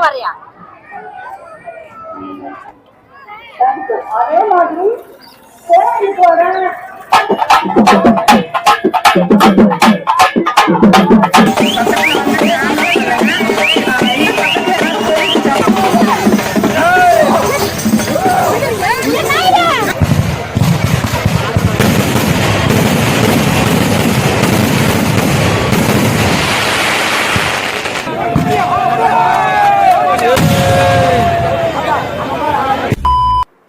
வரையா அதே மாதிரி கோயிலுக்கு வர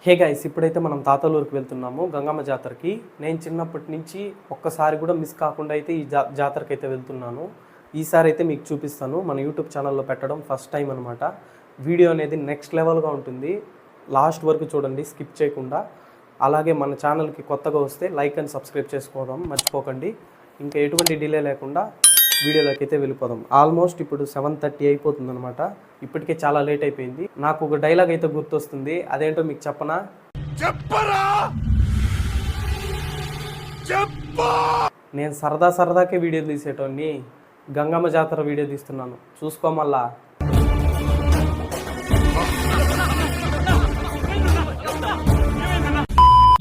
హే గైస్, ఇప్పుడైతే మనం తాతలూరుకి వెళ్తున్నాము గంగమ్మ జాతరకి. నేను చిన్నప్పటి నుంచి ఒక్కసారి కూడా మిస్ కాకుండా అయితే ఈ జాతరకి అయితే వెళ్తున్నాను. ఈసారి అయితే మీకు చూపిస్తాను. మన యూట్యూబ్ ఛానల్లో పెట్టడం ఫస్ట్ టైం అనమాట. వీడియో అనేది నెక్స్ట్ లెవెల్గా ఉంటుంది. లాస్ట్ వరకు చూడండి, స్కిప్ చేయకుండా. అలాగే మన ఛానల్కి కొత్తగా వస్తే లైక్ అండ్ సబ్స్క్రైబ్ చేసుకోవడం మర్చిపోకండి. ఇంకా ఎటువంటి డిలే లేకుండా వీడియోలోకి అయితే వెళ్ళిపోదాం. ఆల్మోస్ట్ ఇప్పుడు 7:30 అయిపోతుంది అనమాట. ఇప్పటికే చాలా లేట్ అయిపోయింది. నాకు ఒక డైలాగ్ అయితే గుర్తొస్తుంది, అదేంటో మీకు చెప్పనా? నేను సరదాకే వీడియో తీసేటోని గంగమ్మ జాతర వీడియో తీస్తున్నాను, చూసుకోమల్లా.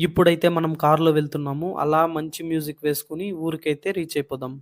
ఇప్పుడైతే మనం కార్లో వెళ్తున్నాము. అలా మంచి మ్యూజిక్ వేసుకుని ఊరికైతే రీచ్ అయిపోదాం.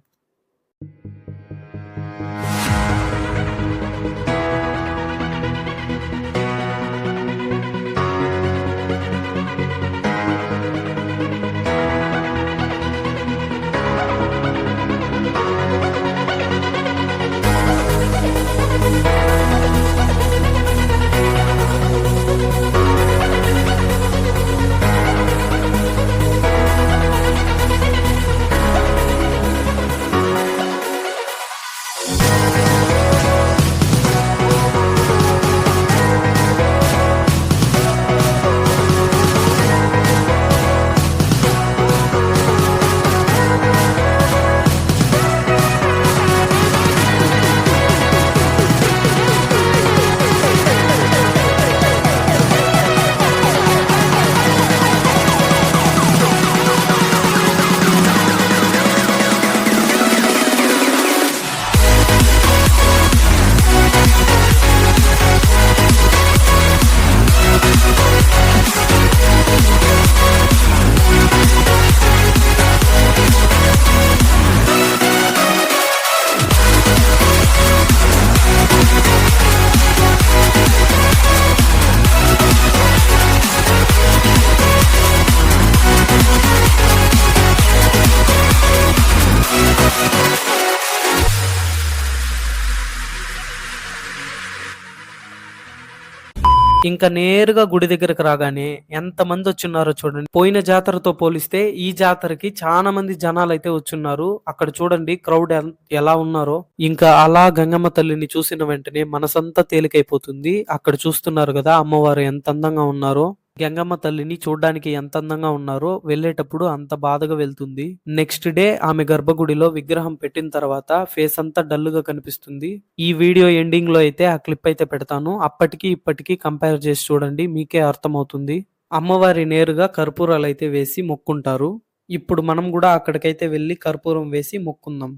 ఇంకా నేరుగా గుడి దగ్గరకు రాగానే ఎంత మంది వచ్చున్నారో చూడండి. పోయిన జాతరతో పోలిస్తే ఈ జాతరకి చాలా మంది జనాలు అయితే వచ్చున్నారు. అక్కడ చూడండి క్రౌడ్ ఎలా ఉన్నారో. ఇంకా అలా గంగమ్మ తల్లిని చూసిన వెంటనే మనసంతా తేలికైపోతుంది. అక్కడ చూస్తున్నారు కదా అమ్మవారు ఎంత అందంగా ఉన్నారో. గంగమ్మ తల్లిని చూడడానికి ఎంత అందంగా ఉన్నారో, వెళ్ళేటప్పుడు అంత బాధగా వెళ్తుంది. నెక్స్ట్ డే ఆమె గర్భగుడిలో విగ్రహం పెట్టిన తర్వాత ఫేస్ అంతా డల్లుగా కనిపిస్తుంది. ఈ వీడియో ఎండింగ్ లో అయితే ఆ క్లిప్ అయితే పెడతాను. అప్పటికి ఇప్పటికి కంపేర్ చేసి చూడండి, మీకే అర్థమవుతుంది. అమ్మవారి నేరుగా కర్పూరాలు అయితే వేసి మొక్కుంటారు. ఇప్పుడు మనం కూడా అక్కడికైతే వెళ్ళి కర్పూరం వేసి మొక్కుందాం.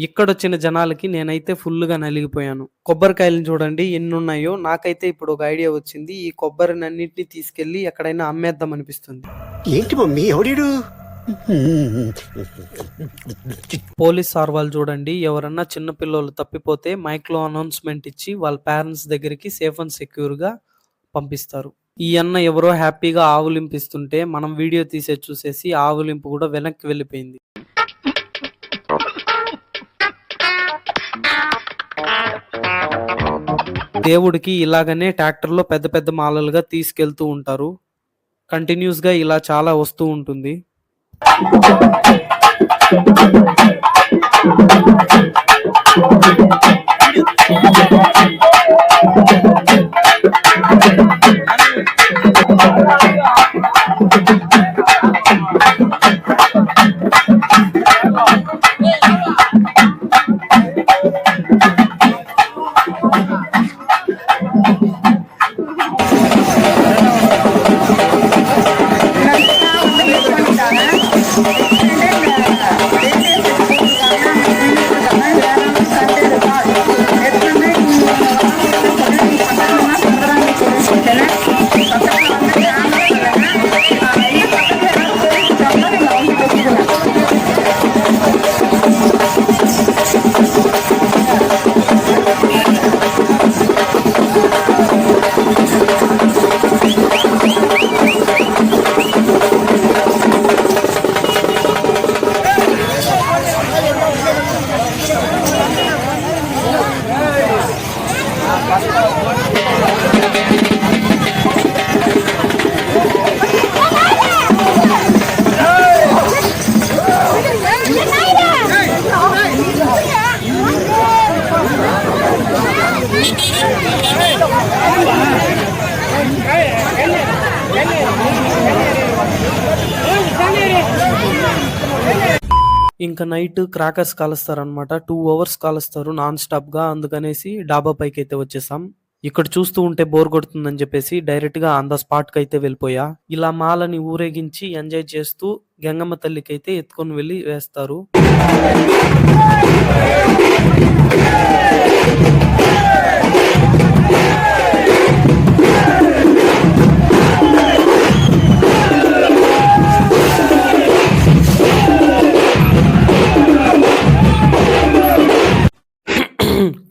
ఇక్కడొచ్చిన జనాలకి నేనైతే ఫుల్గా నలిగిపోయాను. కొబ్బరికాయలను చూడండి ఎన్ని ఉన్నాయో. నాకైతే ఇప్పుడు ఒక ఐడియా వచ్చింది. ఈ కొబ్బరినన్నింటినీ తీసుకెళ్లి ఎక్కడైనా అమ్మేద్దాం అనిపిస్తుంది. ఏంటి మమ్మీ ఎవడీడు? పోలీస్ సార్ వాళ్ళు చూడండి, ఎవరన్నా చిన్న పిల్లలు తప్పిపోతే మైక్ లో అనౌన్స్మెంట్ ఇచ్చి వాళ్ళ పేరెంట్స్ దగ్గరికి సేఫ్ అండ్ సెక్యూర్ గా పంపిస్తారు. ఈ అన్న ఎవరో హ్యాపీగా ఆవులింపిస్తుంటే మనం వీడియో తీసే చూసేసి ఆవులింపు కూడా వెనక్కి వెళ్ళిపోయింది. దేవుడికి ఇలాగనే ట్రాక్టర్లో పెద్ద పెద్ద మాలలుగా తీసుకెళ్తూ ఉంటారు. కంటిన్యూస్ గా ఇలా చాలా వస్తూ ఉంటుంది. ఇంకా నైట్ క్రాకర్స్ కాలుస్తారనమాట. 2 అవర్స్ కాలుస్తారు నాన్ స్టాప్ గా. అందుకనేసి డాబా పైకి అయితే వచ్చేసాం. ఇక్కడ చూస్తూ ఉంటే బోర్ కొడుతుందని చెప్పేసి డైరెక్ట్ గా ఆన్ ద స్పాట్ కి అయితే వెళ్ళిపోయా. ఇలా మాలని ఊరేగించి ఎంజాయ్ చేస్తూ గంగమ్మ తల్లికి అయితే ఎత్తుకొని వెళ్ళి వేస్తారు.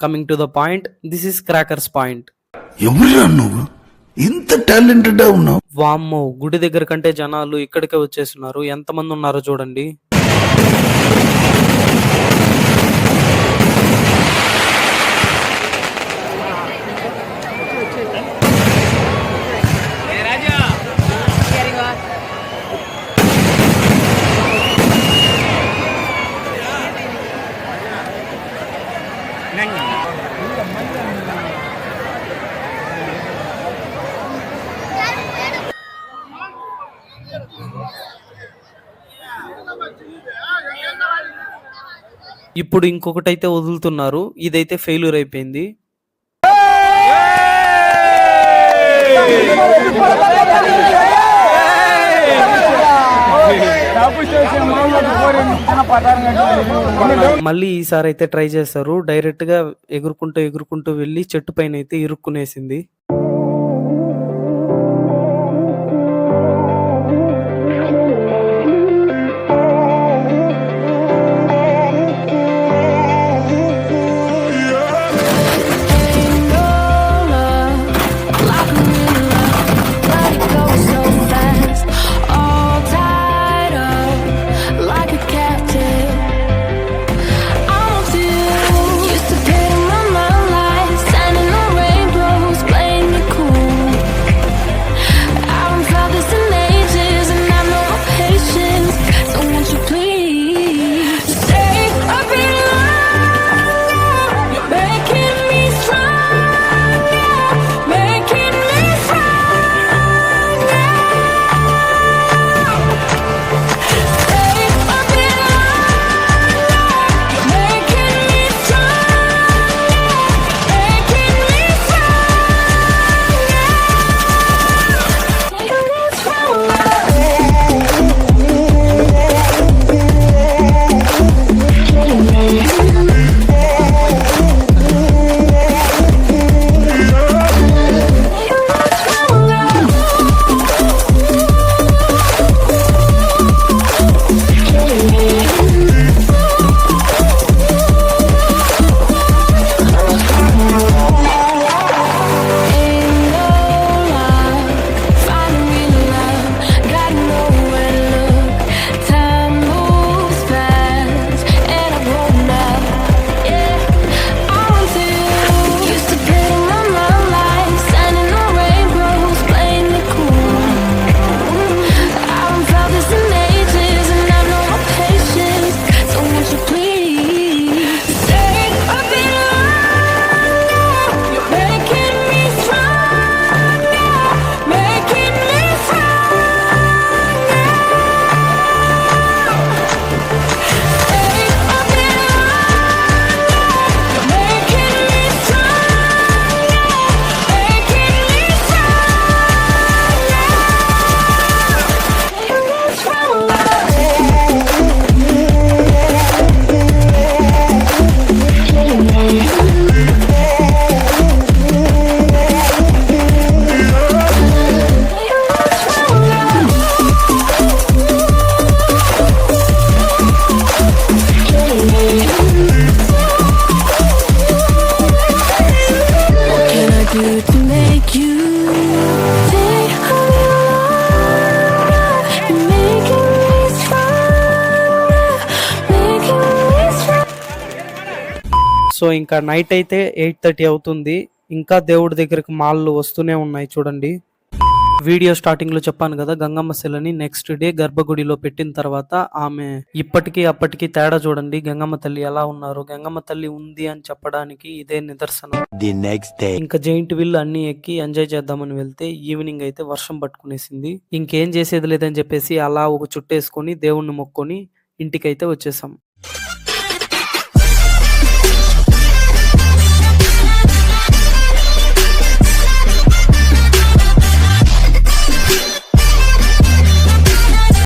Coming to the point, this is crackers point. ఎవరురా నువ్వు ఇంత టాలెంటెడ్ ఉన్నావు? వామ్మో, గుడి దగ్గర కంటే జనాలు ఇక్కడికే వచ్చేస్తున్నారు. ఎంతమంది ఉన్నారో చూడండి. ఇప్పుడు ఇంకొకటైతే వదులుతున్నారు. ఇదైతే ఫెయిల్యూర్ అయిపోయింది. మళ్ళీ ఈసారి అయితే ట్రై చేస్తారు. డైరెక్ట్ గా ఎగురుకుంటూ వెళ్ళి చెట్టు పైన అయితే ఇరుక్కునేసింది. సో ఇంకా నైట్ అయితే 8:30 అవుతుంది. ఇంకా దేవుడి దగ్గరికి మాళ్ళు వస్తూనే ఉన్నాయి చూడండి. వీడియో స్టార్టింగ్ లో చెప్పాను కదా, గంగమ్మ శిలని నెక్స్ట్ డే గర్భగుడిలో పెట్టిన తర్వాత ఆమె ఇప్పటికీ అప్పటికి తేడా చూడండి. గంగమ్మ తల్లి ఎలా ఉన్నారు, గంగమ్మ తల్లి ఉంది అని చెప్పడానికి ఇదే నిదర్శనం. ఇంకా జైంట్ వీల్ అన్ని ఎక్కి ఎంజాయ్ చేద్దామని వెళ్తే ఈవినింగ్ అయితే వర్షం పట్టుకునేసింది. ఇంకేం చేసేది లేదని చెప్పేసి అలా ఒక చుట్టేసుకొని దేవుణ్ణి మొక్కొని ఇంటికైతే వచ్చేసాం.